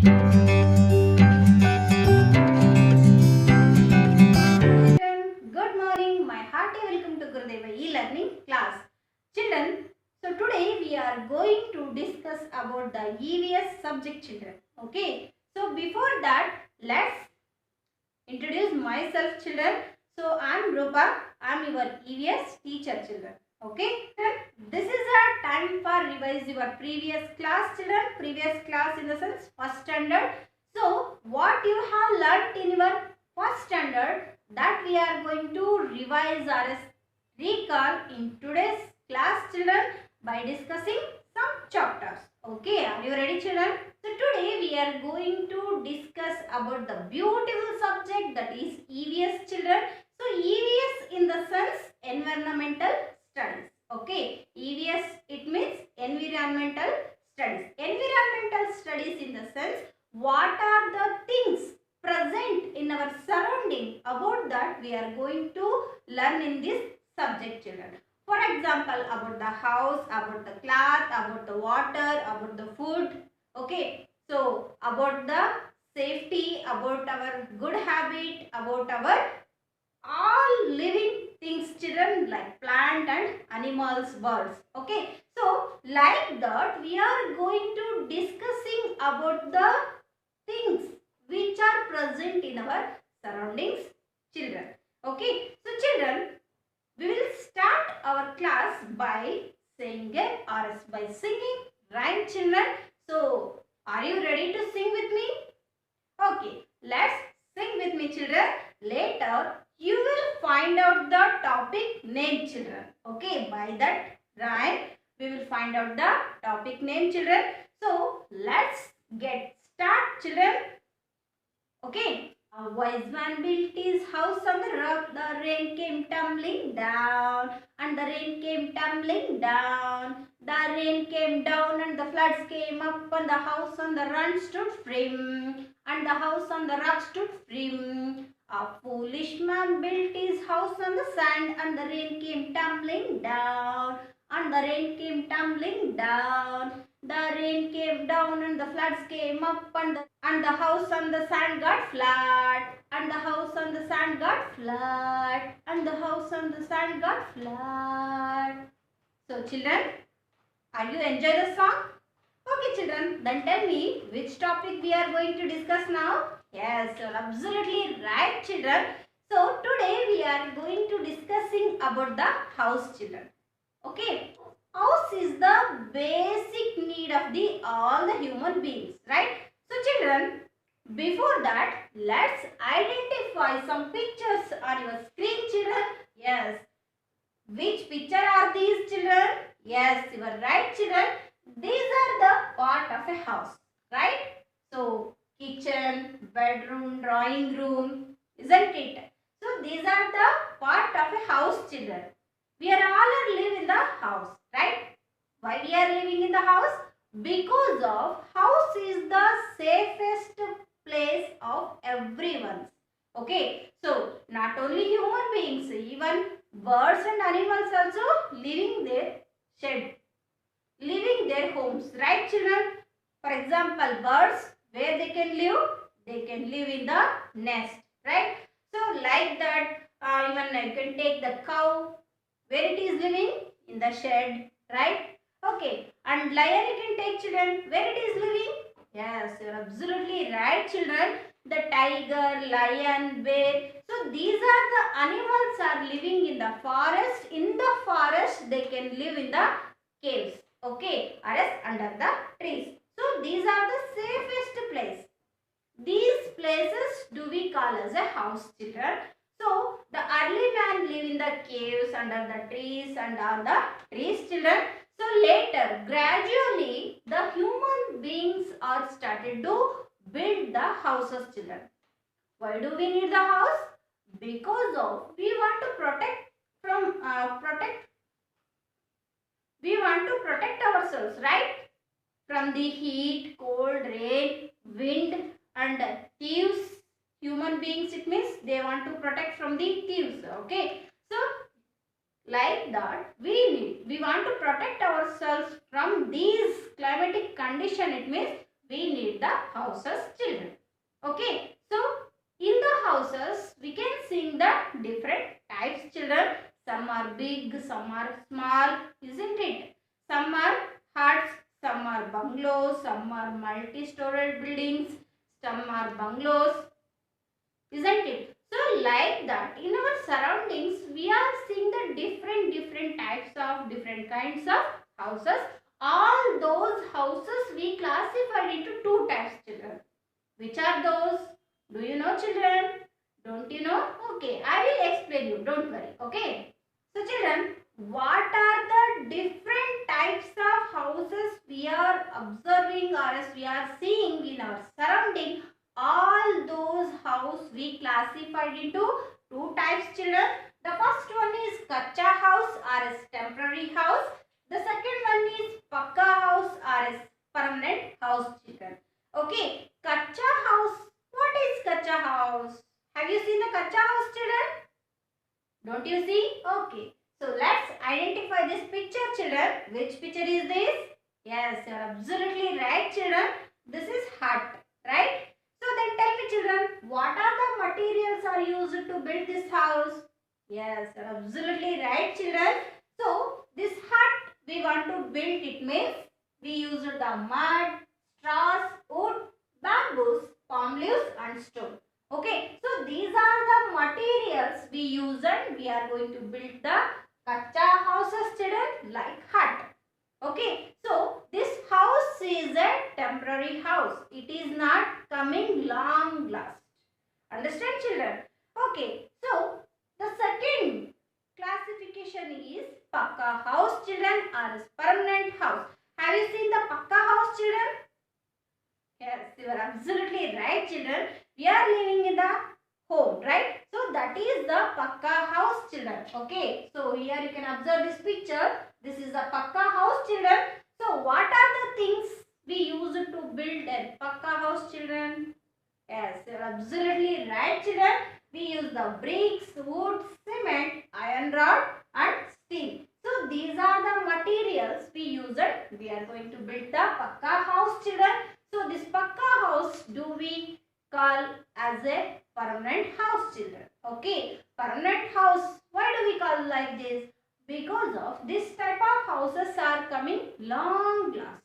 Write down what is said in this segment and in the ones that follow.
Good morning, my hearty welcome to Gurudeva e-learning class. Children, so today we are going to discuss about the EVS subject children. Okay, so before that, let's introduce myself children. So I am Rupa, I am your EVS teacher children. Okay, this is our time for revise your previous class children. Previous class in the sense first standard. So what you have learnt in your first standard, that we are going to revise or recall in today's class children by discussing some chapters. Okay, are you ready children? So today we are going to discuss about the beautiful subject that is EVS children. So EVS in the sense environmental studies. Okay, EVS it means environmental studies. Environmental studies in the sense what are the things present in our surrounding, about that we are going to learn in this subject children. For example, about the house, about the cloth, about the water, about the food. Okay, so about the safety, about our good habit, about our all living things children like plant and animals, birds. Okay, so like that we are going to discussing about the things which are present in our surroundings children. Okay, so children, we will start our class by saying it or else by singing rhyme children. So are you ready to sing with me? Okay, let's sing with me children. Later you will find out the topic name children. Okay, by that rhyme we will find out the topic name children. So let's get start children. Okay. A wise man built his house on the rock. The rain came tumbling down, and the rain came tumbling down. The rain came down, and the floods came up, and the house on the run stood firm, and the house on the rock stood firm. A foolish man built his house on the sand, and the rain came tumbling down, and the rain came tumbling down. The rain came down and the floods came up, and the house on the sand got flat, and the house on the sand got flat, and the house on the sand got flat. So children, are you enjoy the song? Okay children, then tell me which topic we are going to discuss now? Yes, you're absolutely right children. So today we are going to discussing about the house children. Okay, house is the basic need of the all the human beings, right? So children, before that, let's identify some pictures on your screen children. Yes, which picture are these children? Yes, you are right children. These are the part of a house, right? So kitchen, bedroom, drawing room, isn't it? So these are the part of a house children. We are all live in the house, right? Why we are living in the house? Because of house is the safest place of everyone. Okay, so not only human beings, even birds and animals also living their shed, living their homes, right children? For example, birds, where they can live? They can live in the nest, right? So like that, even you can take the cow, where it is living? In the shed, right? Okay, and lion you can take children, where it is living? Yes, you are absolutely right children. The tiger, lion, bear. So these are the animals are living in the forest. In the forest they can live in the caves. Okay, or else under the trees. So these are the safest place. These places do we call as a house children. So the early man live in the caves, under the trees, and on the trees children. So later gradually the human beings are started to build the houses children. Why do we need the house? Because of we want to protect from we want to protect ourselves, right? From the heat, cold, rain, wind and thieves. Human beings, it means they want to protect from the thieves. Okay, so like that we want to protect ourselves from these climatic condition. It means we need the houses, children. Okay, so in the houses we can see the different types, children. Some are big, some are small, isn't it? Some are huts, some are bungalows, some are multi-storied buildings, some are bungalows, isn't it? So like that, in our surroundings we are seeing the different types of different kinds of houses. All those houses we classified into two types, children. Which are those? Do you know, children? Don't you know? Okay, I will explain you, don't worry. Okay, so children, what are the different types of houses we are observing or as we are seeing in our surrounding? All those houses we classified into two types, children. The first one is kacha house or as temporary house. The second one is pakka house or as permanent house, children. Okay, kacha house. What is kacha house? Have you seen the kacha house, children? Don't you see? Okay. So let's identify this picture, children. Which picture is this? Yes, you are absolutely right, children. This is hut, right? So then tell me, children, what are the materials are used to build this house? Yes, you are absolutely right, children. So this hut we want to build, it means we use the mud, straws, wood, bamboos, palm leaves and stone. Okay, so these are the materials we use and we are going to build the kacha houses, children, like hut. Okay, so this house is a temporary house. It is not coming long last. Understand, children? Okay, so the second classification is pakka house, children, or permanent house. Have you seen the pakka house, children? Yes, you are absolutely right, children. We are living in the home, right? So that is the pakka house, children. Okay, so here you can observe this picture. This is the pakka house, children. So what are the things we use to build a pakka house, children? Yes, you are absolutely right, children. We use the bricks, wood, cement, iron rod and steel. So these are the materials we use and we are going to build the pakka house, children. So this pakka house do we call as a permanent house, children. Okay, permanent house. Why do we call like this? Because of this type of houses are coming long last.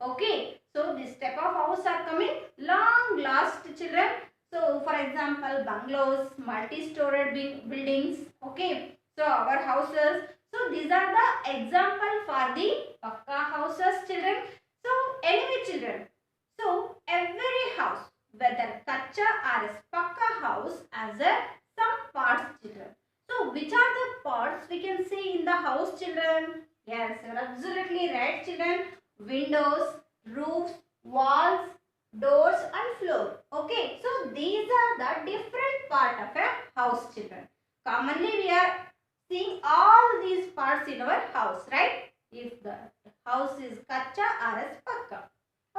Okay, so this type of house are coming long last, children. So for example, bungalows, multi-storied buildings. Okay, so our houses. So these are the example for the pakka houses, children. So anyway, children. So every house, whether kacha or a pakka house, has a some parts, children. So which are the parts we can see in the house, children? Yes, you are absolutely right, children. Windows, roofs, walls, doors and floor. Okay, so these are the different part of a house, children. Commonly we are seeing all these parts in our house, right? If the house is kacha or as pakka.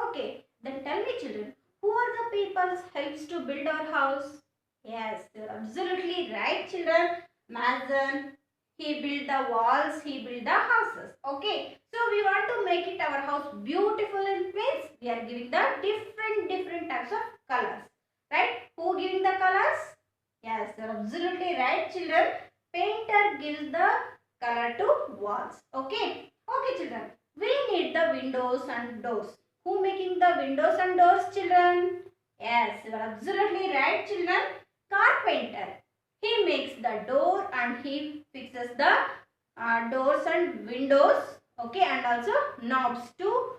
Okay, then tell me, children, who are the people helps to build our house? Yes, you're absolutely right, children. Mason, he built the walls, he built the houses. Okay, so we want to make it our house beautiful, and means we are giving the different types of colors, right? Who giving the colors? Yes, you're absolutely right, children. Painter gives the color to walls. Okay, okay, children. We need the windows and doors. Who making the windows and doors, children? Yes, you are absolutely right, children. Carpenter. He makes the door and he fixes the doors and windows. Okay, and also knobs to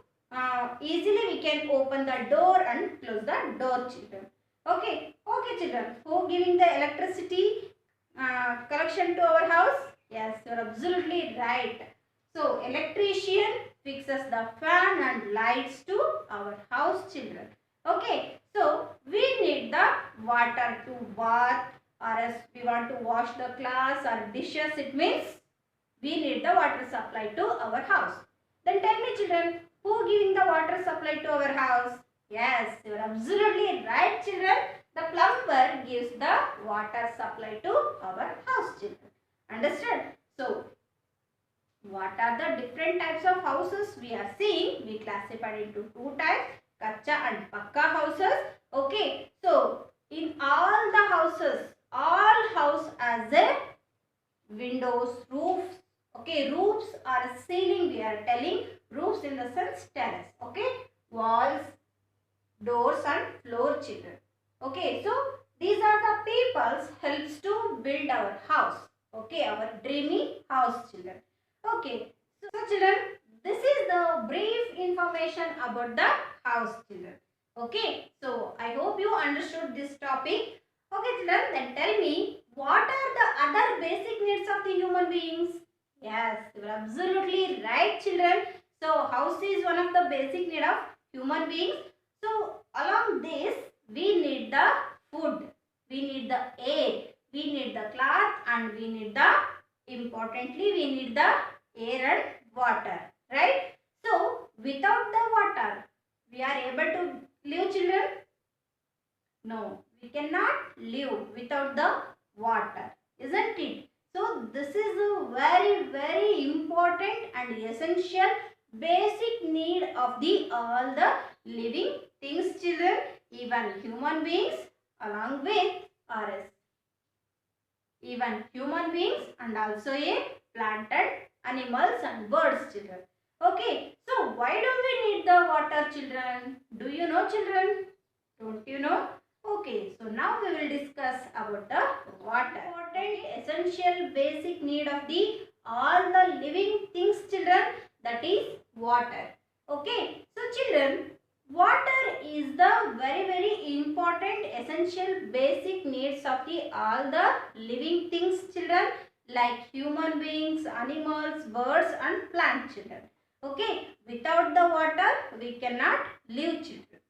easily we can open the door and close the door, children. Okay, okay, children. Who giving the electricity connection to our house? Yes, you are absolutely right. So electrician fixes the fan and lights to our house, children. Okay, so we need the water to bath, or else we want to wash the clothes or dishes. It means we need the water supply to our house. Then tell me, children, who giving the water supply to our house? Yes, you are absolutely right, children. The plumber gives the water supply to our house, children. Understood? So what are the different types of houses we are seeing? We classified into two types, kacha and pakka houses. Okay, so in all the houses, all house has a windows, roofs. Okay, roofs or ceiling we are telling, roofs in the sense terrace. Okay, walls, doors and floor children. Okay, so these are the peoples helps to build our house. Okay, our dreamy house children. Okay, so children, this is the brief information about the house children. Okay, so I hope you understood this topic. Okay children, then tell me, what are the other basic needs of the human beings? Yes, you are absolutely right children. So house is one of the basic need of human beings. So along this, we need the food, we need the air, we need the cloth, and we need the, importantly, we need the air and water, right? So without the water, we are able to live children? No, we cannot live without the water, isn't it? So this is a very important and essential basic need of the all the living things children, even human beings along with us. Even human beings and also a plant and animals and birds children. Okay, so why do we need the water children? Do you know children? Don't you know? Okay, so now we will discuss about the water. Important, essential, basic need of the all the living things children, that is water. Okay, so children, water is the very important, essential, basic needs of the all the living things children, like human beings, animals, birds and plant children. Okay, without the water we cannot live children.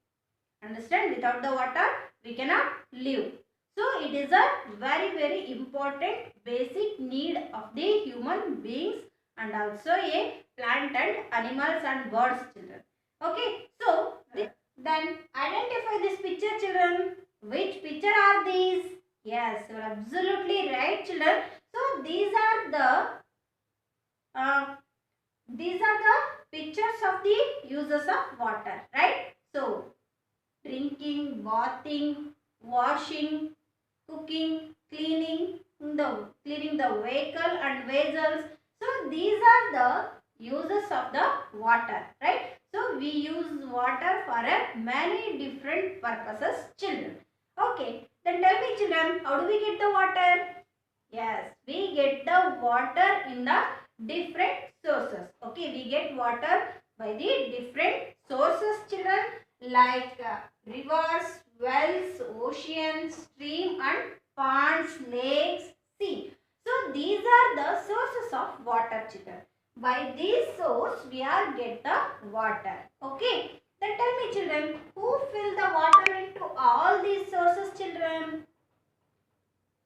Understand? Without the water we cannot live. So it is a very important basic need of the human beings and also a plant and animals and birds children. Okay, so then identify this picture children. Which picture are these? Yes, you are absolutely right children. So these are the pictures of the uses of water, right? So drinking, bathing, washing, cooking, cleaning the vehicle and vessels. So these are the uses of the water, right? So we use water for many different purposes children. Okay, then tell me children, how do we get the water? Yes, we get the water in the different sources. Okay, we get water by the different sources children, like rivers, wells, oceans, stream and ponds, lakes, sea. So these are the sources of water children. By these source we are get the water. Okay. Then tell me children, who fill the water into all these sources children?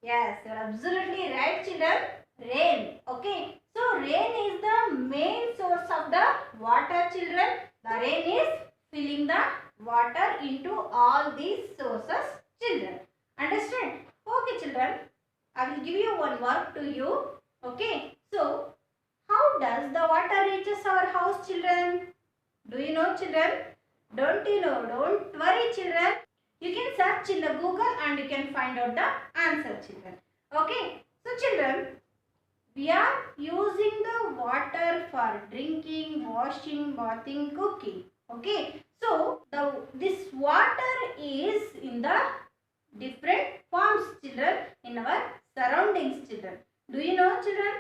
Yes, you are absolutely right children. Rain. Okay. So rain is the main source of the water children. The rain is filling the water into all these sources children. Understand? Okay children, I will give you one work to you. Okay. So how does the water reaches our house children? Do you know children? Don't you know? Don't worry children. You can search in the Google and you can find out the answer children. Okay. So children, we are using the water for drinking, washing, bathing, cooking. Okay. So this water is in the different forms children in our surroundings children. Do you know children?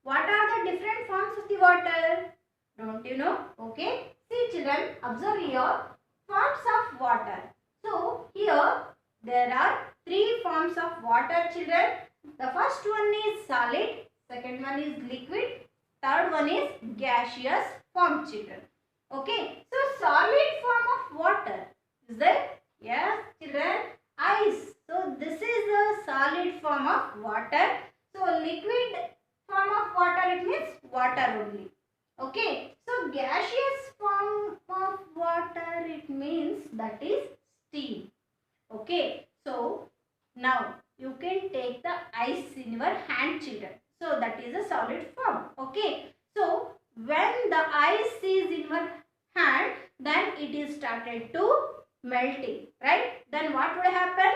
What are the different forms of the water? Don't you know? Okay. See children, observe here forms of water. So here there are three forms of water children. The first one is solid, second one is liquid, third one is gaseous form children. Okay. So solid form of water is that? Yes children, ice. So this is the solid form of water. So liquid form of water, it means water only. Okay. So gaseous form of water, it means that is steam. Okay. So now you can take the ice in your hand children. So that is a solid form. Okay. So when the ice is in your hand, then it is started to melting, right? Then what would happen?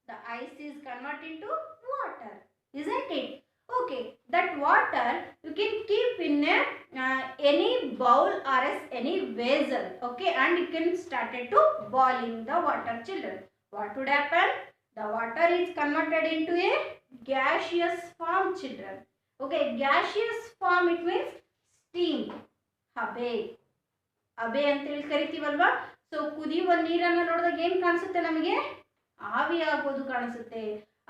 The ice is converted into water, isn't it? Okay, that water you can keep in a any bowl or as any vessel, okay, and you can started to boiling the water, children. What would happen? The water is converted into a gaseous form, children. Okay, gaseous form, it means steam, ಹಬೆ ಹಬೆ ಅಂತ ಹೇಳಿ ಕರಿತೀವಲ್ವಾ. So ಕುದಿಯುವ ನೀರನ್ನು ನೋಡಿದಾಗ ಏನು ಕಾಣಿಸುತ್ತೆ ನಮಗೆ? ಆವಿ ಆಗೋದು ಕಾಣಿಸುತ್ತೆ,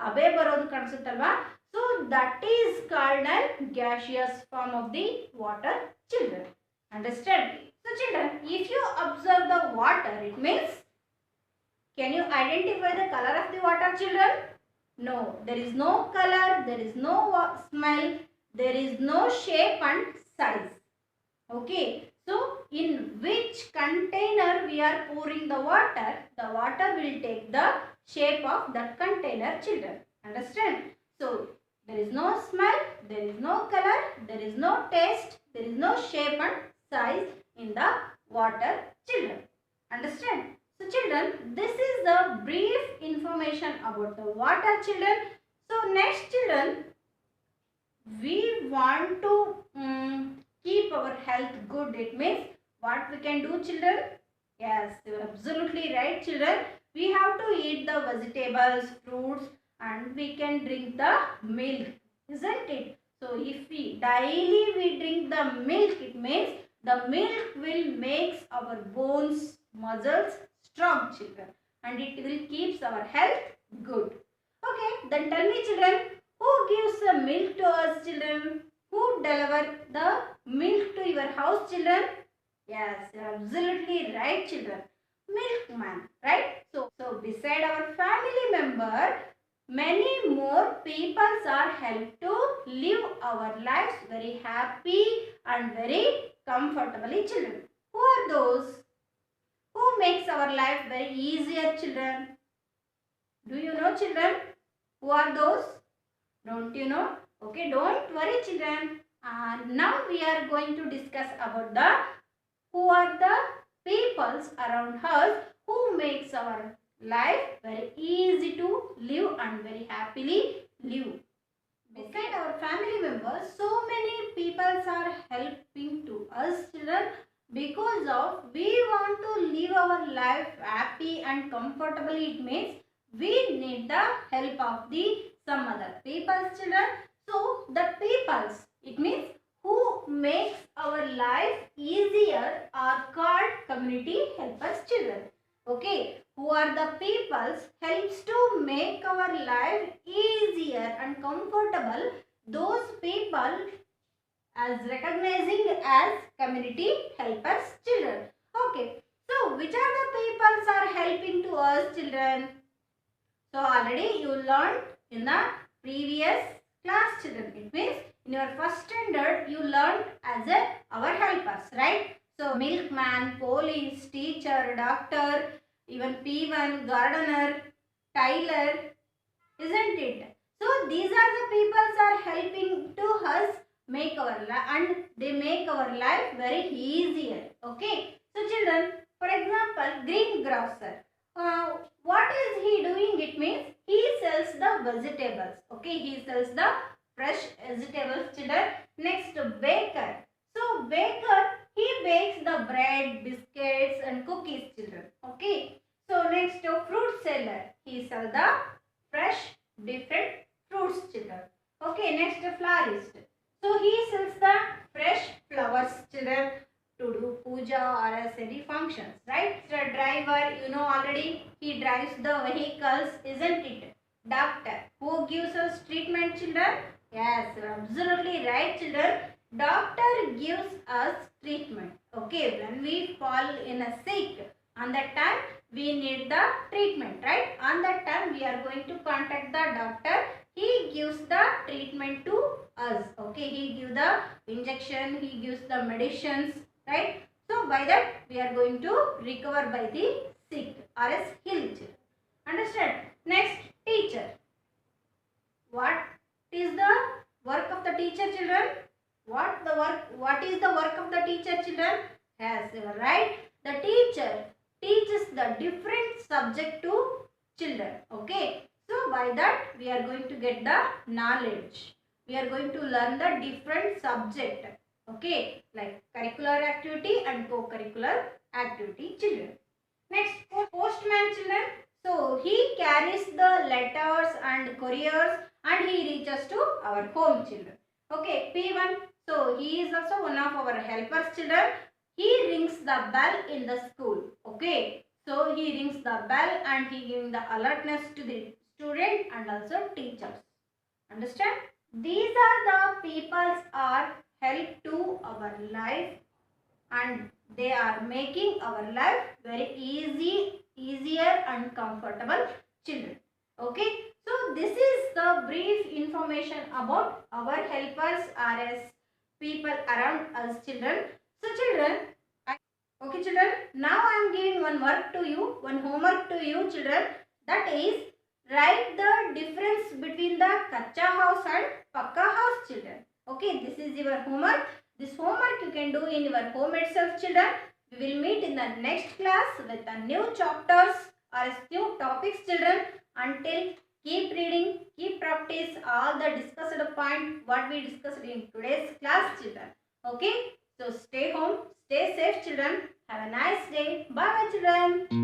ಹಬೆ ಬರೋದು ಕಾಣಿಸುತ್ತಲ್ವಾ. So that is called a gaseous form of the water, children. Understand? So children, if you observe the water, it means, can you identify the color of the water, children? No, there is no color, there is no smell, there is no shape and size. Okay, so in which container we are pouring the water will take the shape of that container, children. Understand? So there is no smell, there is no color, there is no taste, there is no shape and size in the water, children. Understand? So children, this is the brief information about the water, children. So next, children, we want to keep our health good. It means what we can do, children? Yes, you are absolutely right, children. We have to eat the vegetables, fruits, and we can drink the milk, isn't it? So if we daily drink the milk, it means the milk will make our bones, muscles strong, children, and it will keep our health good. Okay, then tell me, children, who gives the milk to us, children? Who deliver the milk to your house, children? Yes, you are absolutely right, children. Milkman, right? So beside our family member, many more people are helped to live our lives very happy and very comfortably, children. Who are those? Who makes our life very easier, children? Do you know, children? Who are those? Don't you know? Okay, don't worry, children. Now we are going to discuss about who are the peoples around us who makes our life very easy to live and very happily live. Beside our family members, so many peoples are helping to us, children, because of we want to live our life happy and comfortably. It means we need the help of the some other peoples, children. So the peoples, it means who makes our life easier, are called community helpers, children. Okay, who are the peoples helps to make our life easier and comfortable? Those people as recognizing as community helpers, children. Okay, so which are the peoples are helping to us, children? So already you learned in the previous class, children. It means in your first standard you learned as our helpers, right? So milkman, police, teacher, doctor, even peon, gardener, tailor, isn't it? So these are the peoples are helping to us make our life, and they make our life very easier. Okay, so children, for example, greengrocer, what is he doing? It means he sells the vegetables. Okay, he sells the fresh vegetables, children. Next, baker. So baker, he bakes the bread, biscuits and cookies, children. Okay, so next, fruit seller, he sells the fresh different fruits, children. Okay, next, florist. So he sells the fresh flowers, children, to do puja or as any functions, right? The driver, you know already, he drives the vehicles, isn't it? Doctor, who gives us treatment, children? Yes, you're absolutely right, children. Doctor gives us treatment. Okay, when we fall in a sick, on that time we need the treatment, right? On that time we are going to contact the doctor. He gives the treatment to us. Okay, he gives the injection, he gives the medicines, right? So by that we are going to recover by the sick or as healed. Understand? Next, teacher. What is the work of the teacher, children? What is the work of the teacher, children? Yes, you are right. the teacher teaches the different subject to children. Okay, so by that we are going to get the knowledge. We are going to learn the different subject. Okay, like curricular activity and co-curricular activity, children. Next, postman, children. So he carries the letters and couriers and he reaches to our home, children. Okay, P1. So he is also one of our helpers, children. He rings the bell in the school. Okay, so he rings the bell and he gives the alertness to the student and also teachers. Understand? These are the peoples are help to our life and they are making our life very easier and comfortable, children. Okay, so this is the brief information about our helpers as people around us, children. So children, okay children, now I am giving one work to you, one homework to you, children. That is, write the difference between the kacha house and pakka house, children. Okay, this is your homework. This homework you can do in your home itself, children. We will meet in the next class with the new chapters or new topics, children. Until, keep reading, keep practice all the discussed point what we discussed in today's class, children. Okay, so stay home, stay safe, children. Have a nice day. Bye bye, children.